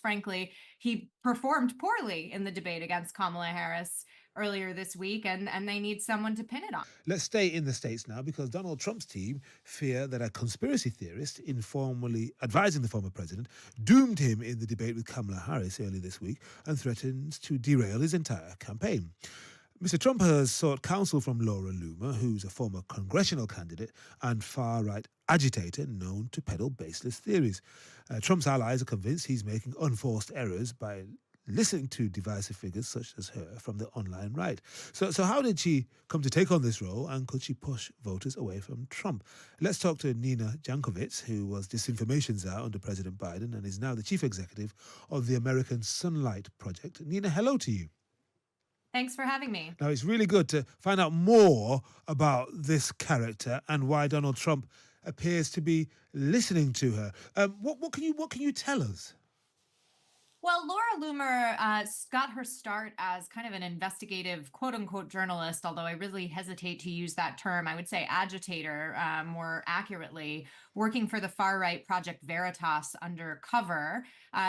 frankly, he performed poorly in the debate against Kamala Harris earlier this week, and they need someone to pin it on. Let's stay in the States now, because Donald Trump's team fear that a conspiracy theorist informally advising the former president doomed him in the debate with Kamala Harris earlier this week and threatens to derail his entire campaign. Mr. Trump has sought counsel from Laura Loomer, who's a former congressional candidate and far-right agitator known to peddle baseless theories. Trump's allies are convinced he's making unforced errors by listening to divisive figures such as her from the online right. So how did she come to take on this role, and could she push voters away from Trump? Let's talk to Nina Jankowicz, who was disinformation czar under President Biden and is now the chief executive of the American Sunlight Project. Nina, hello to you. Thanks for having me. Now, it's really good to find out more about this character and why Donald Trump appears to be listening to her. What can you tell us? Well, Laura Loomer got her start as kind of an investigative, quote-unquote, journalist, although I really hesitate to use that term. I would say agitator, more accurately, working for the far-right Project Veritas undercover.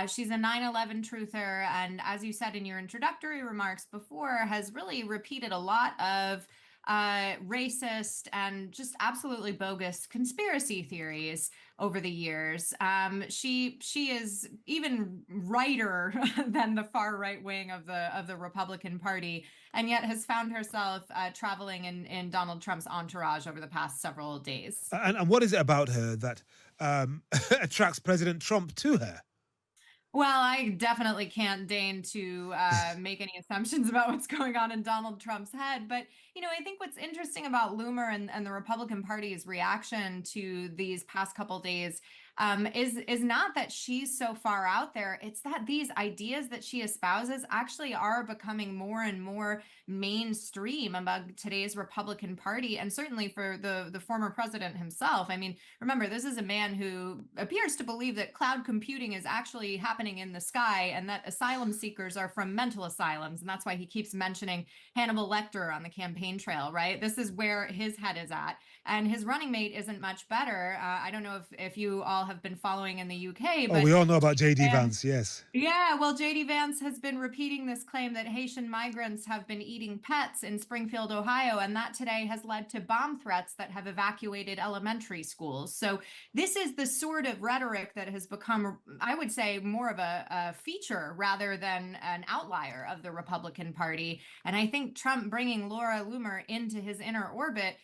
She's a 9/11 truther, and as you said in your introductory remarks before, has really repeated a lot of racist and just absolutely bogus conspiracy theories over the years. She is even righter than the far right wing of the Republican Party, and yet has found herself traveling in Donald Trump's entourage over the past several days. And what is it about her that attracts President Trump to her? Well, I definitely can't deign to make any assumptions about what's going on in Donald Trump's head. But, I think what's interesting about Loomer and the Republican Party's reaction to these past couple days is not that she's so far out there. It's that these ideas that she espouses actually are becoming more and more mainstream among today's Republican Party, and certainly for the former president himself. I mean, remember, this is a man who appears to believe that cloud computing is actually happening in the sky and that asylum seekers are from mental asylums. And that's why he keeps mentioning Hannibal Lecter on the campaign trail, right? This is where his head is at. And his running mate isn't much better. I don't know if you all have been following in the UK, but we all know about J.D. Vance, yes. Yeah, well, J.D. Vance has been repeating this claim that Haitian migrants have been eating pets in Springfield, Ohio, and that today has led to bomb threats that have evacuated elementary schools. So this is the sort of rhetoric that has become, I would say, more of a feature rather than an outlier of the Republican Party. And I think Trump bringing Laura Loomer into his inner orbit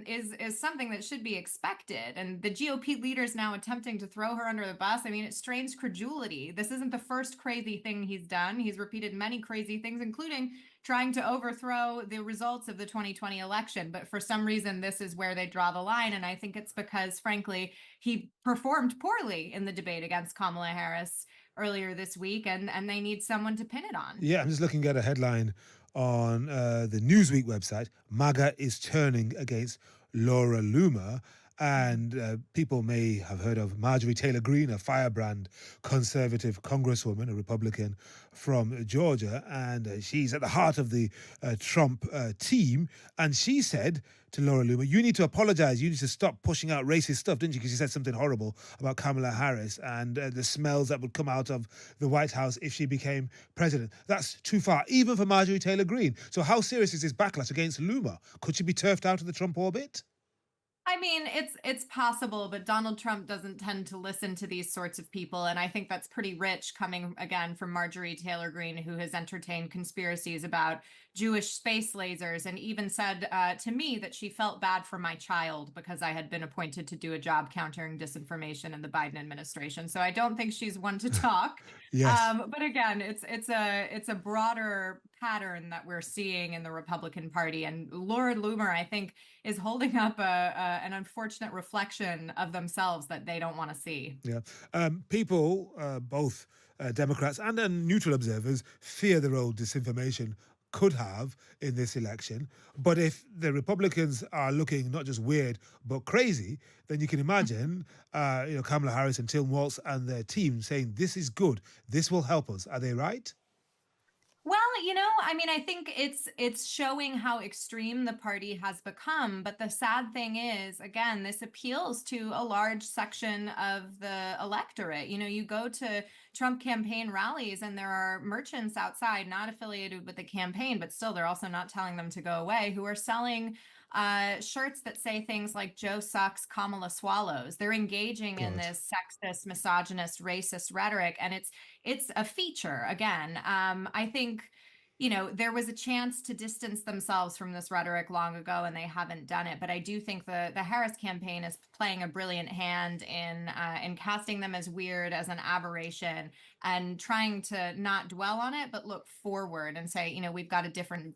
is something that should be expected. And the GOP leaders now attempting to throw her under the bus, I mean, it strains credulity. This isn't the first crazy thing he's done. He's repeated many crazy things, including trying to overthrow the results of the 2020 election. But for some reason, this is where they draw the line. And I think it's because, frankly, he performed poorly in the debate against Kamala Harris earlier this week, and they need someone to pin it on. Yeah, I'm just looking at a headline on the Newsweek website. MAGA is turning against Laura Loomer. And people may have heard of Marjorie Taylor Greene, a firebrand conservative congresswoman, a Republican from Georgia. And she's at the heart of the Trump team. And she said to Laura Loomer, you need to apologize. You need to stop pushing out racist stuff, didn't you? Because she said something horrible about Kamala Harris and the smells that would come out of the White House if she became president. That's too far, even for Marjorie Taylor Greene. So how serious is this backlash against Loomer? Could she be turfed out of the Trump orbit? I mean, it's possible, but Donald Trump doesn't tend to listen to these sorts of people. And I think that's pretty rich coming, again, from Marjorie Taylor Greene, who has entertained conspiracies about Jewish space lasers and even said to me that she felt bad for my child because I had been appointed to do a job countering disinformation in the Biden administration. So I don't think she's one to talk. Yes. But again, it's a broader pattern that we're seeing in the Republican Party. And Laura Loomer, I think, is holding up an unfortunate reflection of themselves that they don't want to see. Yeah. People, both Democrats and neutral observers, fear the role disinformation could have in this election. But if the Republicans are looking not just weird, but crazy, then you can imagine, Kamala Harris and Tim Walz and their team saying, this is good. This will help us. Are they right? Well, I mean, I think it's showing how extreme the party has become. But the sad thing is, again, this appeals to a large section of the electorate. You go to Trump campaign rallies and there are merchants outside, not affiliated with the campaign, but still they're also not telling them to go away, who are selling shirts that say things like "Joe sucks, Kamala swallows." They're engaging in God. this sexist, misogynist, racist rhetoric, and it's a feature again. I think there was a chance to distance themselves from this rhetoric long ago, and they haven't done it. But I do think the Harris campaign is playing a brilliant hand in casting them as weird, as an aberration, and trying to not dwell on it, but look forward and say, we've got a different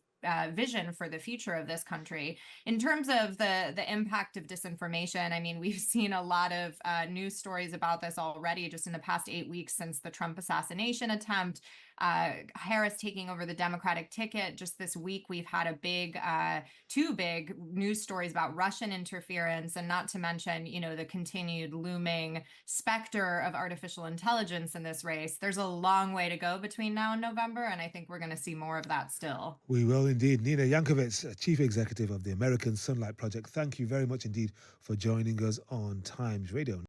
vision for the future of this country. In terms of the impact of disinformation, I mean, we've seen a lot of news stories about this already just in the past 8 weeks since the Trump assassination attempt. Harris taking over the Democratic ticket. Just this week, we've had two big news stories about Russian interference, and not to mention, the continued looming specter of artificial intelligence in this race. There's a long way to go between now and November, and I think we're going to see more of that still. We will indeed. Nina Jankowicz, Chief Executive of the American Sunlight Project, thank you very much indeed for joining us on Times Radio.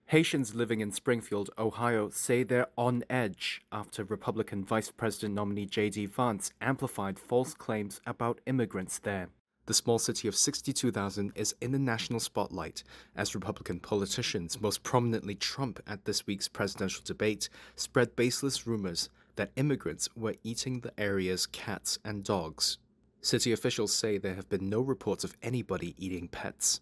Haitians living in Springfield, Ohio, say they're on edge after Republican Vice President nominee J.D. Vance amplified false claims about immigrants there. The small city of 62,000 is in the national spotlight as Republican politicians, most prominently Trump at this week's presidential debate, spread baseless rumors that immigrants were eating the area's cats and dogs. City officials say there have been no reports of anybody eating pets.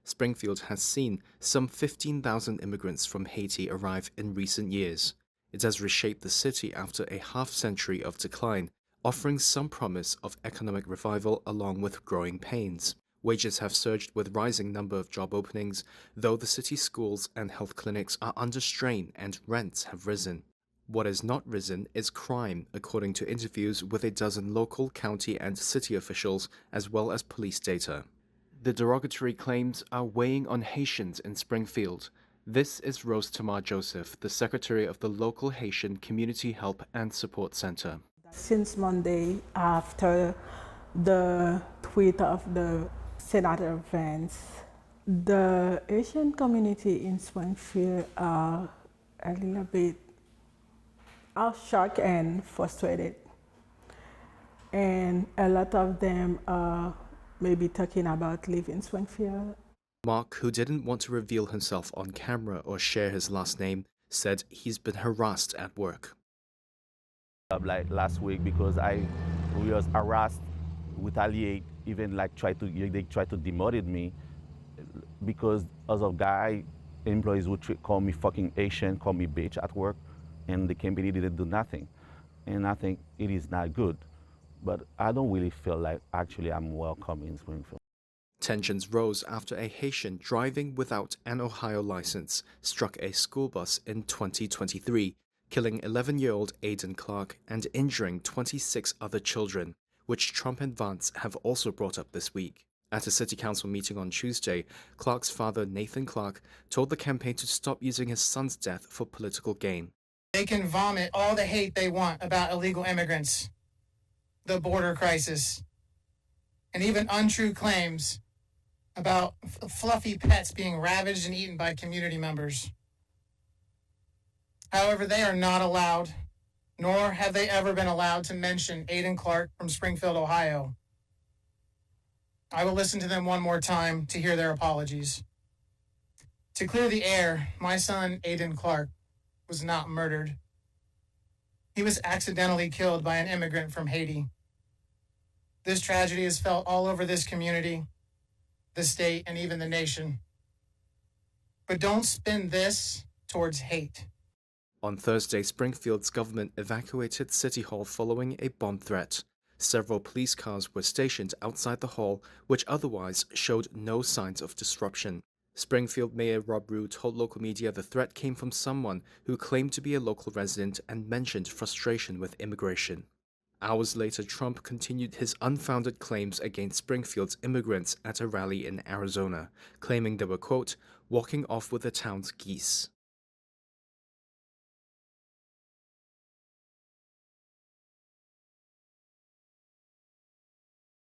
Springfield has seen some 15,000 immigrants from Haiti arrive in recent years. It has reshaped the city after a half-century of decline, offering some promise of economic revival along with growing pains. Wages have surged with rising number of job openings, though the city's schools and health clinics are under strain and rents have risen. What has not risen is crime, according to interviews with a dozen local, county, and city officials, as well as police data. The derogatory claims are weighing on Haitians in Springfield. This is Rose Tamar Joseph, the secretary of the local Haitian Community Help and Support Center. Since Monday, after the tweet of the Senator Vance, the Asian community in Springfield are a little bit shocked and frustrated. And a lot of them are maybe talking about leaving Springfield. Mark, who didn't want to reveal himself on camera or share his last name, said he's been harassed at work. Like last week, because we was harassed, retaliate, even like they tried to demote me because as a guy, employees would call me fucking Asian, call me bitch at work, and the company didn't do nothing. And I think it is not good. But I don't really feel like actually I'm welcome in Springfield. Tensions rose after a Haitian driving without an Ohio license struck a school bus in 2023, killing 11-year-old Aiden Clark and injuring 26 other children, which Trump and Vance have also brought up this week. At a city council meeting on Tuesday, Clark's father, Nathan Clark, told the campaign to stop using his son's death for political gain. They can vomit all the hate they want about illegal immigrants, the border crisis, and even untrue claims about fluffy pets being ravaged and eaten by community members. However, they are not allowed, nor have they ever been allowed to mention Aiden Clark from Springfield, Ohio. I will listen to them one more time to hear their apologies. To clear the air, my son, Aiden Clark, was not murdered. He was accidentally killed by an immigrant from Haiti. This tragedy is felt all over this community, the state, and even the nation. But don't spin this towards hate. On Thursday, Springfield's government evacuated City Hall following a bomb threat. Several police cars were stationed outside the hall, which otherwise showed no signs of disruption. Springfield Mayor Rob Rue told local media the threat came from someone who claimed to be a local resident and mentioned frustration with immigration. Hours later, Trump continued his unfounded claims against Springfield's immigrants at a rally in Arizona, claiming they were, quote, walking off with the town's geese.